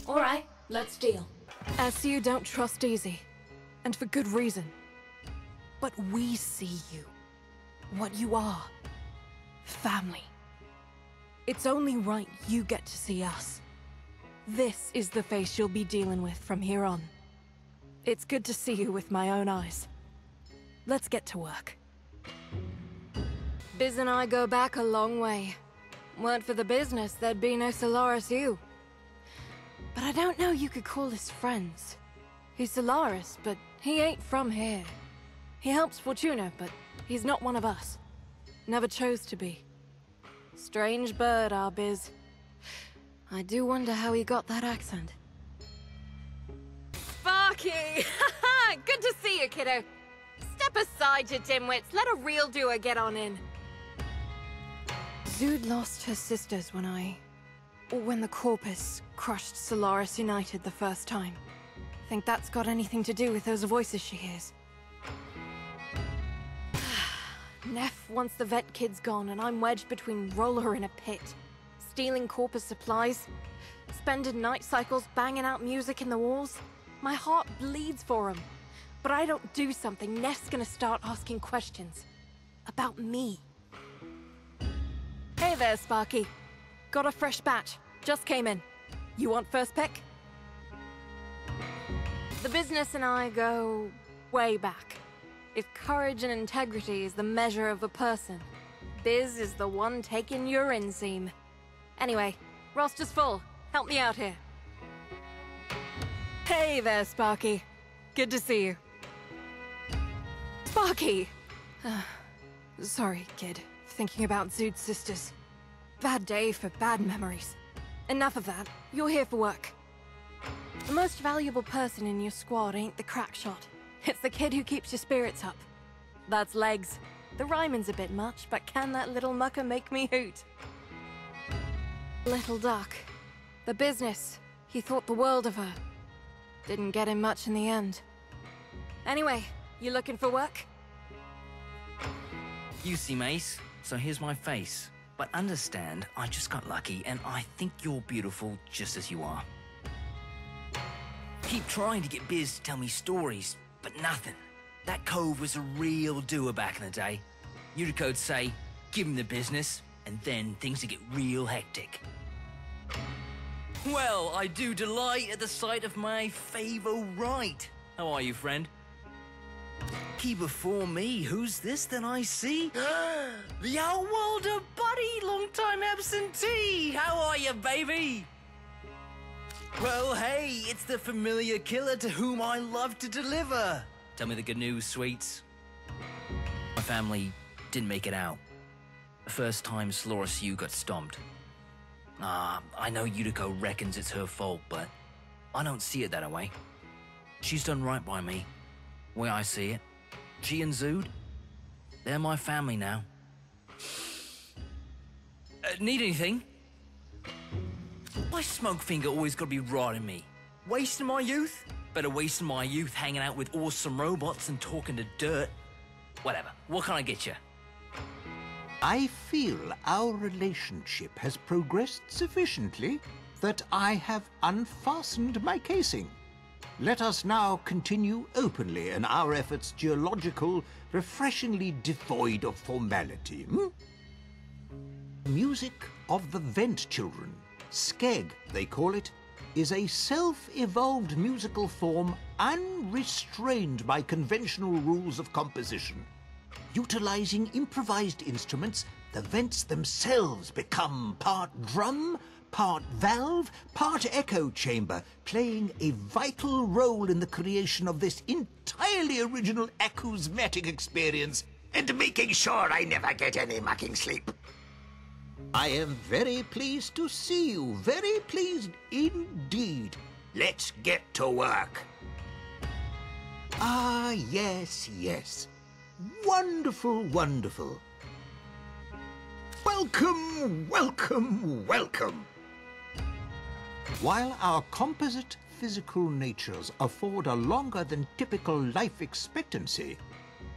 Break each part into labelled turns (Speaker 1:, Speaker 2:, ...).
Speaker 1: Alright, let's deal.
Speaker 2: I see you don't trust easy, and for good reason. But we see you. What you are. Family. It's only right you get to see us. This is the face you'll be dealing with from here on. It's good to see you with my own eyes. Let's get to work. Biz and I go back a long way. Weren't for the business, there'd be no Solaris you. But I don't know you could call us friends. He's Solaris, but he ain't from here. He helps Fortuna, but he's not one of us. Never chose to be. Strange bird, our Biz. I do wonder how he got that accent. Sparky! Good to see you, kiddo. Step aside, you dimwits. Let a real doer get on in. Zood lost her sisters when the Corpus crushed Solaris United the first time. Think that's got anything to do with those voices she hears? Neff wants the vet kids gone, and I'm wedged between Roller and a pit. Stealing Corpus supplies, spending night cycles banging out music in the walls. My heart bleeds for him. But I don't do something, Neff's gonna start asking questions. About me. Hey there, Sparky. Got a fresh batch. Just came in. You want first pick? The business and I go way back. If courage and integrity is the measure of a person, Biz is the one taking your inseam. Anyway, roster's full. Help me out here. Hey there, Sparky. Good to see you. Sparky! Sorry, kid. Thinking about Zood's sisters. Bad day for bad memories. Enough of that. You're here for work. The most valuable person in your squad ain't the crack shot. It's the kid who keeps your spirits up. That's Legs. The rhyming's a bit much, but can that little mucker make me hoot? Little Duck. The business. He thought the world of her. Didn't get him much in the end. Anyway, you looking for work?
Speaker 3: You see, Mace, so here's my face. But understand, I just got lucky, and I think you're beautiful just as you are. Keep trying to get Biz to tell me stories, but nothing. That cove was a real doer back in the day. Udico'd say, give him the business, and then things would get real hectic. Well, I do delight at the sight of my favorite. How are you, friend? Key before me, who's this then I see? The old Walder buddy, long-time absentee! How are you, baby? Well, hey, it's the familiar killer to whom I love to deliver. Tell me the good news, sweets. My family didn't make it out. The first time Solaris U got stomped. I know Udico reckons it's her fault, but I don't see it that way. She's done right by me, the way I see it. She and Zood, they're my family now. Need anything? Why Smokefinger always gotta be rotting me? Wasting my youth? Better wasting my youth hanging out with awesome robots and talking to dirt. Whatever, what can I get you?
Speaker 4: I feel our relationship has progressed sufficiently that I have unfastened my casing. Let us now continue openly in our efforts geological, refreshingly devoid of formality. Music of the Vent Children, Skeg they call it, is a self-evolved musical form unrestrained by conventional rules of composition. Utilizing improvised instruments, the Vents themselves become part drum, part valve, part echo chamber, playing a vital role in the creation of this entirely original acousmatic experience, and making sure I never get any mucking sleep. I am very pleased to see you, very pleased indeed. Let's get to work. Ah, yes, yes. Wonderful, wonderful. Welcome, welcome, welcome. While our composite physical natures afford a longer than typical life expectancy,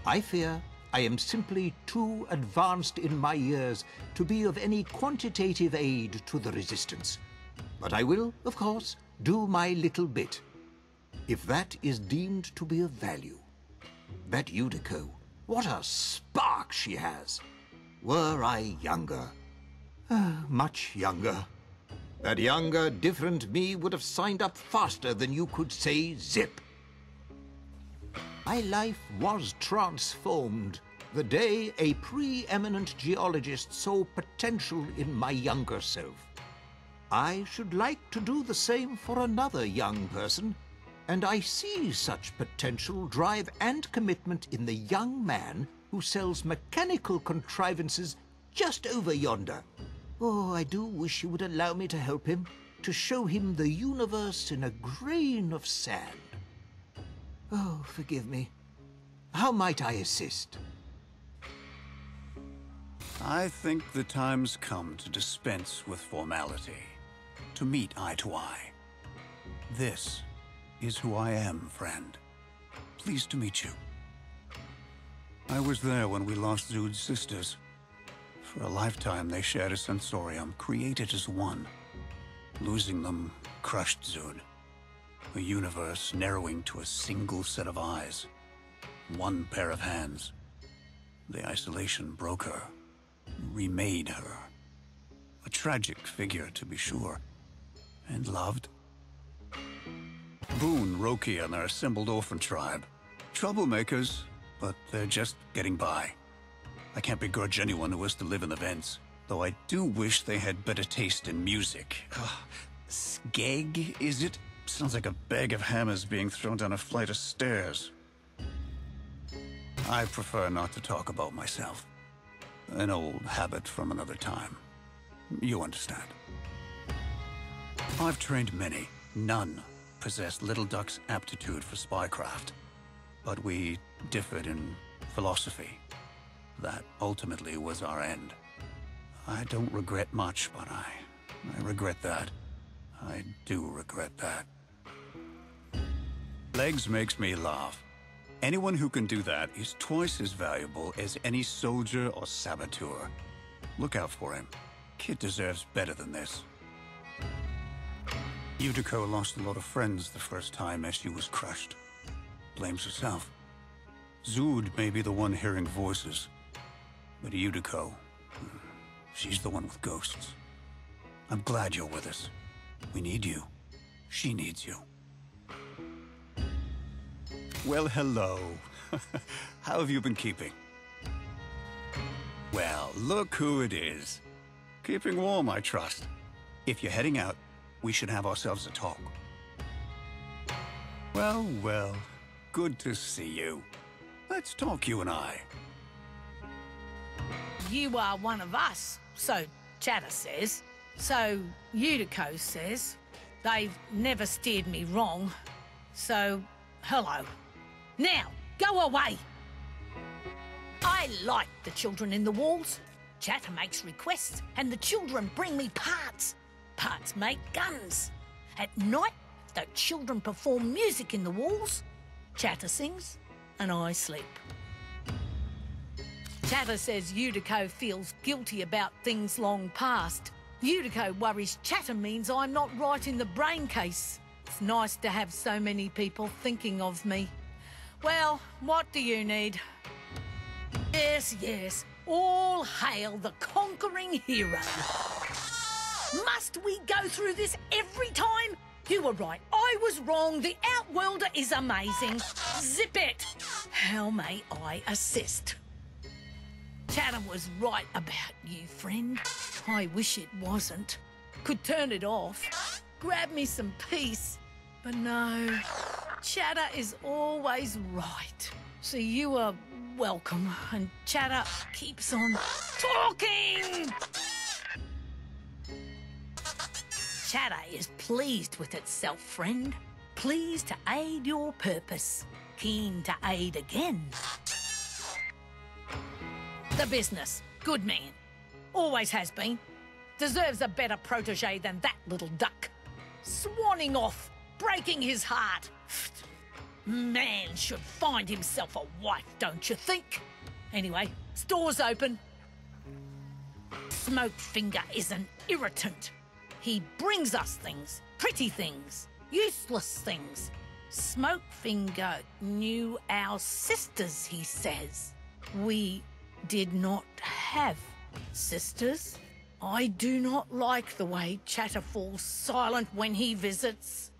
Speaker 4: I fear I am simply too advanced in my years to be of any quantitative aid to the Resistance. But I will, of course, do my little bit, if that is deemed to be of value. That Yudico, what a spark she has! Were I younger, much younger, that younger, different me would have signed up faster than you could say zip. My life was transformed the day a preeminent geologist saw potential in my younger self. I should like to do the same for another young person, and I see such potential, drive, and commitment in the young man who sells mechanical contrivances just over yonder. Oh, I do wish you would allow me to help him, to show him the universe in a grain of sand. Oh, forgive me. How might I assist?
Speaker 1: I think the time's come to dispense with formality, to meet eye to eye. This is who I am, friend. Pleased to meet you. I was there when we lost Zood's sisters. For a lifetime, they shared a sensorium, created as one. Losing them crushed Zood. A universe narrowing to a single set of eyes. One pair of hands. The isolation broke her. Remade her. A tragic figure, to be sure. And loved. Boone, Roki, and their assembled orphan tribe. Troublemakers, but they're just getting by. I can't begrudge anyone who has to live in the vents, though I do wish they had better taste in music. Skeg, is it? Sounds like a bag of hammers being thrown down a flight of stairs. I prefer not to talk about myself. An old habit from another time. You understand. I've trained many. None possessed Little Duck's aptitude for spycraft. But we differed in philosophy. That ultimately was our end. I don't regret much, but I regret that. I do regret that. Legs makes me laugh. Anyone who can do that is twice as valuable as any soldier or saboteur. Look out for him. Kid deserves better than this. Yudiko lost a lot of friends the first time as she was crushed. Blames herself. Zood may be the one hearing voices, but Yudiko, she's the one with ghosts. I'm glad you're with us. We need you. She needs you. Well, hello. How have you been keeping? Well, look who it is. Keeping warm, I trust. If you're heading out, we should have ourselves a talk. Well, well. Good to see you. Let's talk, you and I.
Speaker 5: You are one of us, so Chatter says. So Yudiko says. They've never steered me wrong. So, hello. Now, go away! I like the children in the walls. Chatter makes requests, and the children bring me parts. Parts make guns. At night, the children perform music in the walls. Chatter sings, and I sleep. Chatter says Yudiko feels guilty about things long past. Yudiko worries Chatter means I'm not right in the brain case. It's nice to have so many people thinking of me. Well, what do you need? Yes, yes. All hail the conquering hero. Must we go through this every time? You were right. I was wrong. The Outworlder is amazing. Zip it. How may I assist? Chatter was right about you, friend. I wish it wasn't. Could turn it off. Grab me some peace. But no. Chatter is always right. So you are welcome. And Chatter keeps on talking. Chatter is pleased with itself, friend. Pleased to aid your purpose. Keen to aid again. The business. Good man. Always has been. Deserves a better protege than that little duck. Swanning off. Breaking his heart. Man should find himself a wife, don't you think? Anyway, store's open. Smokefinger is an irritant. He brings us things, pretty things. Useless things. Smokefinger knew our sisters, he says. We did not have sisters. I do not like the way Chatter falls silent when he visits.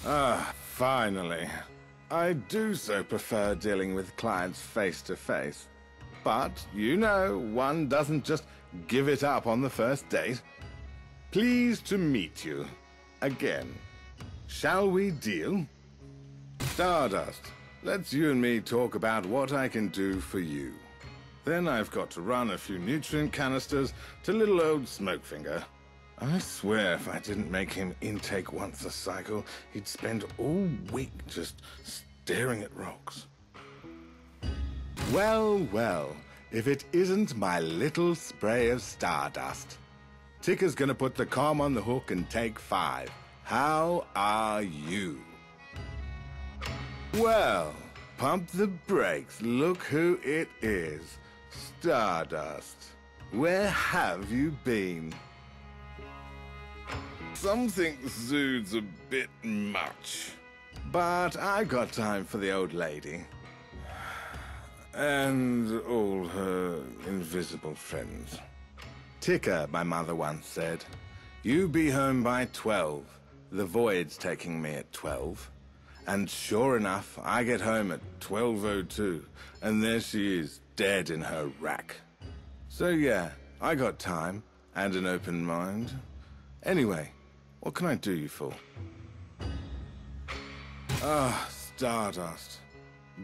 Speaker 6: Ah, finally. I do so prefer dealing with clients face to face. But, you know, one doesn't just give it up on the first date. Pleased to meet you. Again. Shall we deal? Stardust, let's you and me talk about what I can do for you. Then I've got to run a few nutrient canisters to little old Smokefinger. I swear if I didn't make him intake once a cycle, he'd spend all week just staring at rocks. Well, well, if it isn't my little spray of stardust. Ticker's gonna put the comm on the hook and take 5. How are you? Well, pump the brakes. Look who it is. Stardust. Where have you been? Some think Zood's a bit much. But I've got time for the old lady. And all her invisible friends. Ticker, my mother once said. You be home by 12. The void's taking me at 12. And sure enough, I get home at 12:02, and there she is, dead in her rack. So yeah, I got time, and an open mind. Anyway, what can I do you for? Ah, Stardust.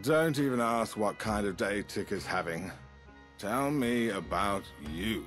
Speaker 6: Don't even ask what kind of day Ticker's having. Tell me about you.